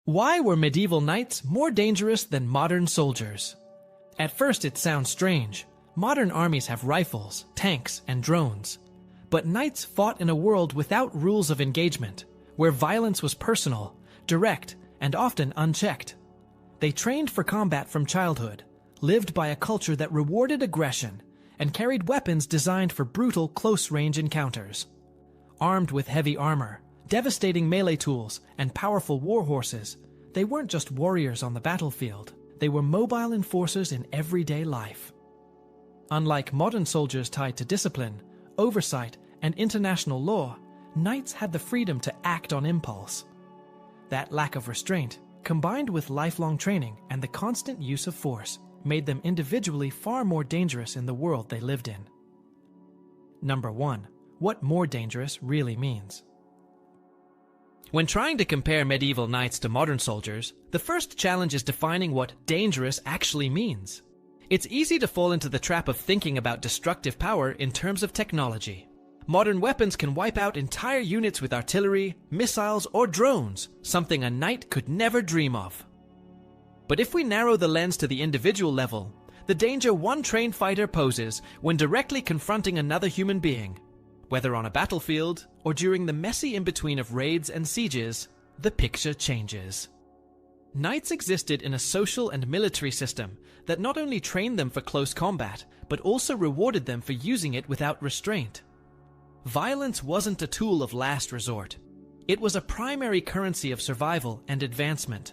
Why were medieval knights more dangerous than modern soldiers? At first it sounds strange. Modern armies have rifles, tanks, and drones. But knights fought in a world without rules of engagement, where violence was personal, direct, and often unchecked. They trained for combat from childhood, lived by a culture that rewarded aggression, and carried weapons designed for brutal close-range encounters. Armed with heavy armor, devastating melee tools, and powerful warhorses, they weren't just warriors on the battlefield. They were mobile enforcers in everyday life. Unlike modern soldiers tied to discipline, oversight, and international law, knights had the freedom to act on impulse. That lack of restraint, combined with lifelong training and the constant use of force, made them individually far more dangerous in the world they lived in. Number 1. What more dangerous really means. When trying to compare medieval knights to modern soldiers, the first challenge is defining what dangerous actually means. It's easy to fall into the trap of thinking about destructive power in terms of technology. Modern weapons can wipe out entire units with artillery, missiles, or drones, something a knight could never dream of. But if we narrow the lens to the individual level, the danger one trained fighter poses when directly confronting another human being, whether on a battlefield or during the messy in-between of raids and sieges, the picture changes. Knights existed in a social and military system that not only trained them for close combat, but also rewarded them for using it without restraint. Violence wasn't a tool of last resort. It was a primary currency of survival and advancement.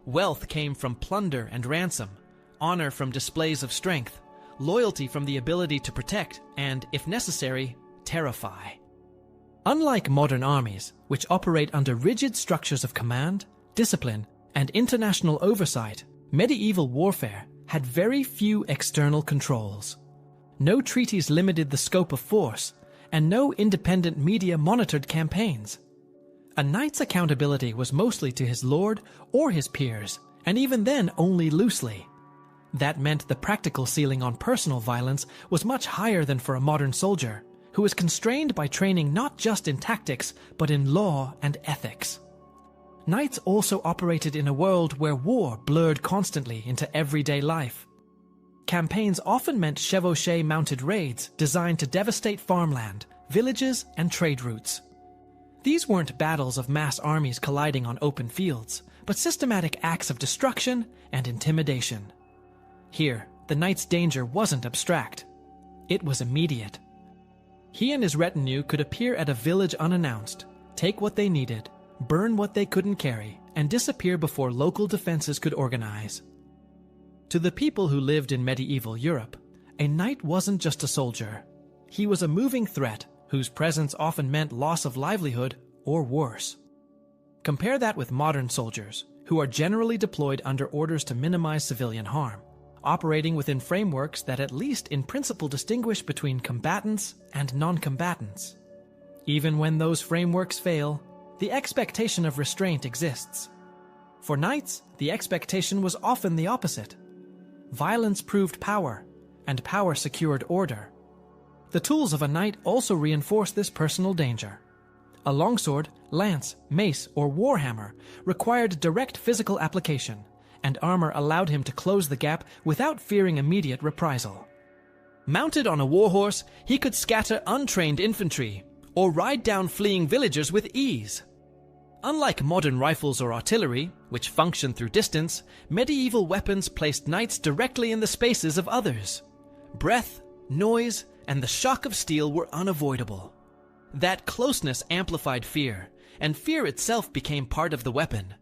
Wealth came from plunder and ransom, honor from displays of strength, loyalty from the ability to protect and, if necessary, terrify. Unlike modern armies, which operate under rigid structures of command, discipline, and international oversight, medieval warfare had very few external controls. No treaties limited the scope of force, and no independent media monitored campaigns. A knight's accountability was mostly to his lord or his peers, and even then only loosely. That meant the practical ceiling on personal violence was much higher than for a modern soldier, who was constrained by training not just in tactics, but in law and ethics. Knights also operated in a world where war blurred constantly into everyday life. Campaigns often meant chevauchee-mounted raids designed to devastate farmland, villages, and trade routes. These weren't battles of mass armies colliding on open fields, but systematic acts of destruction and intimidation. Here, the knight's danger wasn't abstract. It was immediate. He and his retinue could appear at a village unannounced, take what they needed, burn what they couldn't carry, and disappear before local defenses could organize. To the people who lived in medieval Europe, a knight wasn't just a soldier. He was a moving threat whose presence often meant loss of livelihood or worse. Compare that with modern soldiers, who are generally deployed under orders to minimize civilian harm, operating within frameworks that at least in principle distinguish between combatants and non-combatants. Even when those frameworks fail, the expectation of restraint exists. For knights, the expectation was often the opposite. Violence proved power, and power secured order. The tools of a knight also reinforce this personal danger. A longsword, lance, mace, or warhammer required direct physical application, and armor allowed him to close the gap without fearing immediate reprisal. Mounted on a warhorse, he could scatter untrained infantry, or ride down fleeing villagers with ease. Unlike modern rifles or artillery, which functioned through distance, medieval weapons placed knights directly in the spaces of others. Breath, noise, and the shock of steel were unavoidable. That closeness amplified fear, and fear itself became part of the weapon.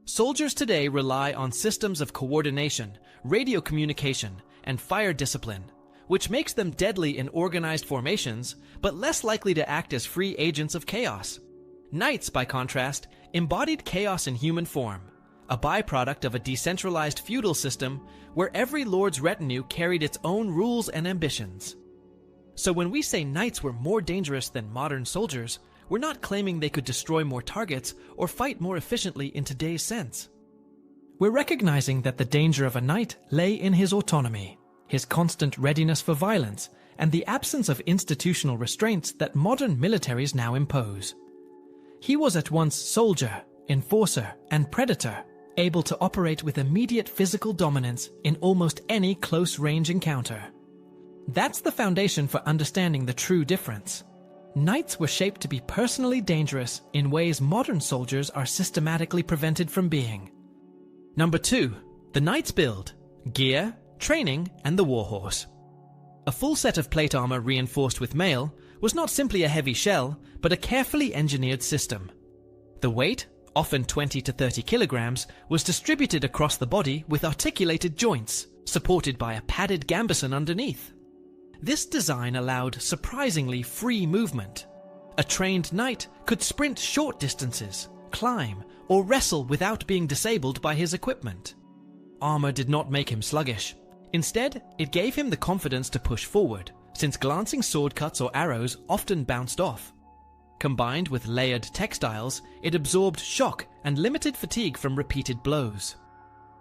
Soldiers today rely on systems of coordination, radio communication, and fire discipline, which makes them deadly in organized formations, but less likely to act as free agents of chaos. Knights, by contrast, embodied chaos in human form, a byproduct of a decentralized feudal system where every lord's retinue carried its own rules and ambitions. So when we say knights were more dangerous than modern soldiers, we're not claiming they could destroy more targets or fight more efficiently in today's sense. We're recognizing that the danger of a knight lay in his autonomy, his constant readiness for violence, and the absence of institutional restraints that modern militaries now impose. He was at once soldier, enforcer, and predator, able to operate with immediate physical dominance in almost any close-range encounter. That's the foundation for understanding the true difference. Knights were shaped to be personally dangerous in ways modern soldiers are systematically prevented from being. Number 2. The Knight's build: gear, training, and the warhorse. A full set of plate armor reinforced with mail was not simply a heavy shell, but a carefully engineered system. The weight, often 20 to 30 kilograms, was distributed across the body with articulated joints, supported by a padded gambeson underneath. This design allowed surprisingly free movement. A trained knight could sprint short distances, climb, or wrestle without being disabled by his equipment. Armor did not make him sluggish. Instead, it gave him the confidence to push forward, since glancing sword cuts or arrows often bounced off. Combined with layered textiles, it absorbed shock and limited fatigue from repeated blows.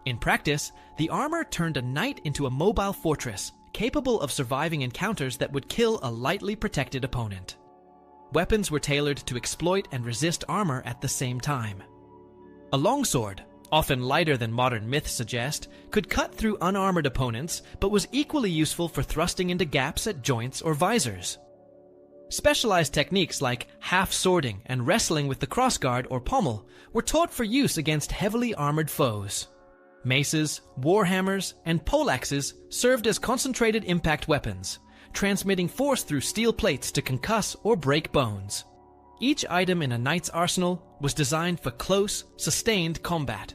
In practice, the armor turned a knight into a mobile fortress, capable of surviving encounters that would kill a lightly protected opponent. Weapons were tailored to exploit and resist armor at the same time. A longsword, often lighter than modern myths suggest, could cut through unarmored opponents, but was equally useful for thrusting into gaps at joints or visors. Specialized techniques like half-swording and wrestling with the crossguard or pommel were taught for use against heavily armored foes. Maces, warhammers, and poleaxes served as concentrated impact weapons, transmitting force through steel plates to concuss or break bones. Each item in a knight's arsenal was designed for close, sustained combat.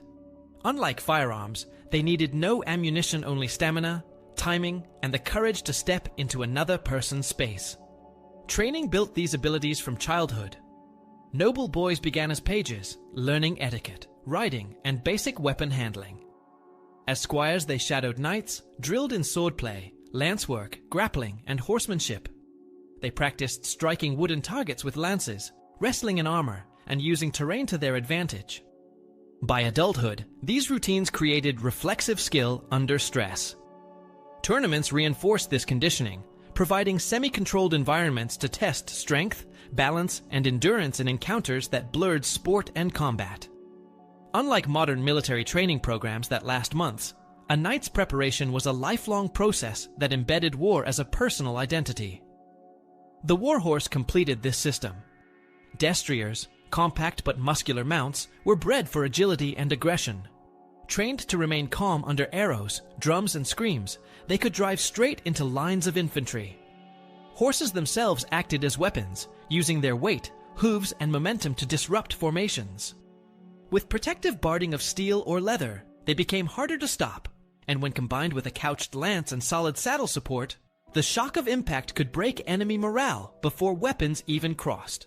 Unlike firearms, they needed no ammunition-only stamina, timing, and the courage to step into another person's space. Training built these abilities from childhood. Noble boys began as pages, learning etiquette, riding, and basic weapon handling. As squires, they shadowed knights, drilled in swordplay, lancework, grappling, and horsemanship. They practiced striking wooden targets with lances, wrestling in armor, and using terrain to their advantage. By adulthood, these routines created reflexive skill under stress. Tournaments reinforced this conditioning, providing semi-controlled environments to test strength, balance, and endurance in encounters that blurred sport and combat. Unlike modern military training programs that last months, a knight's preparation was a lifelong process that embedded war as a personal identity. The warhorse completed this system. Destriers, compact but muscular mounts, were bred for agility and aggression. Trained to remain calm under arrows, drums, and screams, they could drive straight into lines of infantry. Horses themselves acted as weapons, using their weight, hooves, and momentum to disrupt formations. With protective barding of steel or leather, they became harder to stop, and when combined with a couched lance and solid saddle support, the shock of impact could break enemy morale before weapons even crossed.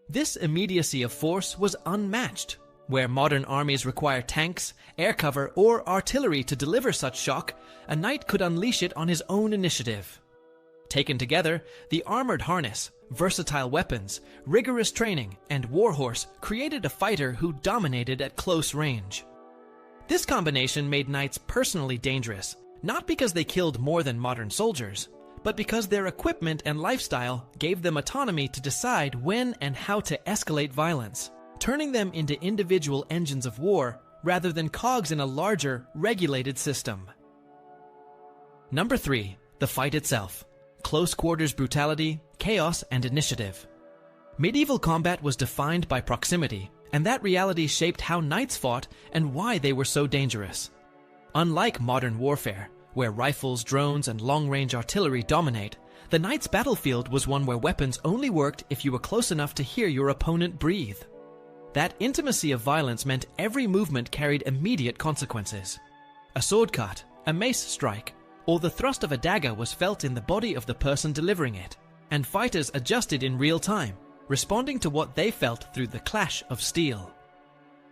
This immediacy of force was unmatched. Where modern armies require tanks, air cover, or artillery to deliver such shock, a knight could unleash it on his own initiative. Taken together, the armored harness, versatile weapons, rigorous training, and warhorse created a fighter who dominated at close range. This combination made knights personally dangerous, not because they killed more than modern soldiers, but because their equipment and lifestyle gave them autonomy to decide when and how to escalate violence, turning them into individual engines of war rather than cogs in a larger, regulated system. Number 3. The fight itself. Close quarters brutality, chaos, and initiative. Medieval combat was defined by proximity, and that reality shaped how knights fought and why they were so dangerous. Unlike modern warfare, where rifles, drones, and long-range artillery dominate, the knight's battlefield was one where weapons only worked if you were close enough to hear your opponent breathe. That intimacy of violence meant every movement carried immediate consequences. A sword cut, a mace strike, or the thrust of a dagger was felt in the body of the person delivering it, and fighters adjusted in real time, responding to what they felt through the clash of steel.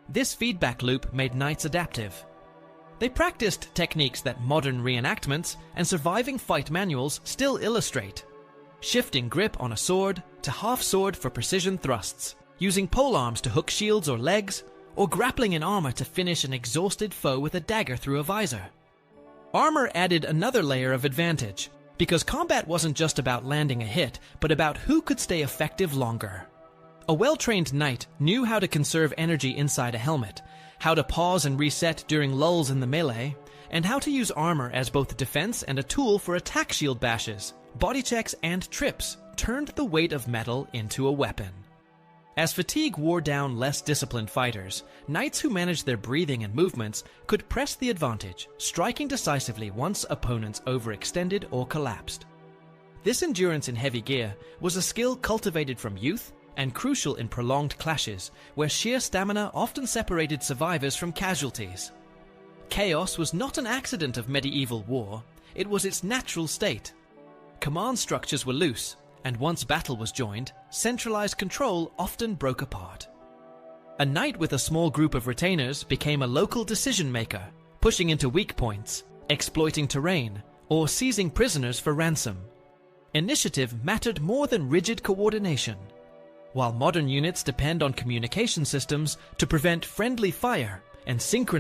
This feedback loop made knights adaptive. They practiced techniques that modern reenactments and surviving fight manuals still illustrate. Shifting grip on a sword to half-sword for precision thrusts, using polearms to hook shields or legs, or grappling in armor to finish an exhausted foe with a dagger through a visor. Armor added another layer of advantage, because combat wasn't just about landing a hit, but about who could stay effective longer. A well-trained knight knew how to conserve energy inside a helmet, how to pause and reset during lulls in the melee, and how to use armor as both defense and a tool for attack shield bashes, body checks, and trips turned the weight of metal into a weapon. As fatigue wore down less disciplined fighters, knights who managed their breathing and movements could press the advantage, striking decisively once opponents overextended or collapsed. This endurance in heavy gear was a skill cultivated from youth and crucial in prolonged clashes, where sheer stamina often separated survivors from casualties. Chaos was not an accident of medieval war, it was its natural state. Command structures were loose, and once battle was joined, centralized control often broke apart. A knight with a small group of retainers became a local decision-maker, pushing into weak points, exploiting terrain, or seizing prisoners for ransom. Initiative mattered more than rigid coordination. While modern units depend on communication systems to prevent friendly fire and synchronize